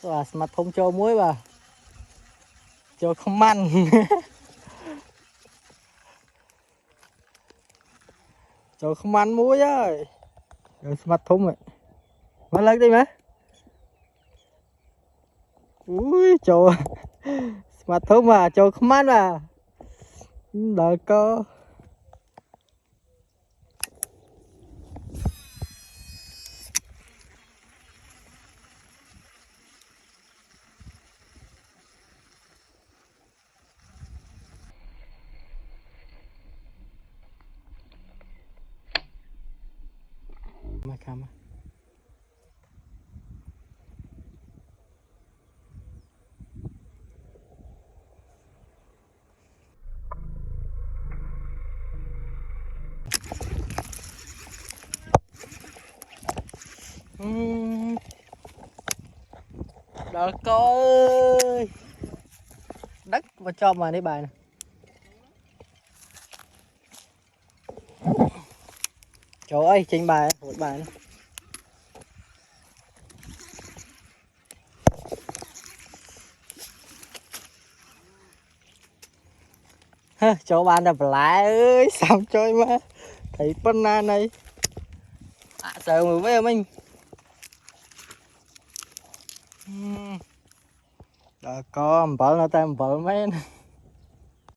và mặt thông cho muối vào cho không ăn. Cho không ăn muối ơi rồi mặt thông rồi mà lên đi má ui cho mặt thông mà cho không ăn mà đợi co mà khăm đợi co ơi đất mà cho mà đi bài này trời ơi trên bài một bài này. Cho bạn đập lại ơi sao chơi mà thấy phân này sợ mà với mình có bỡ nó tay bỡ mấy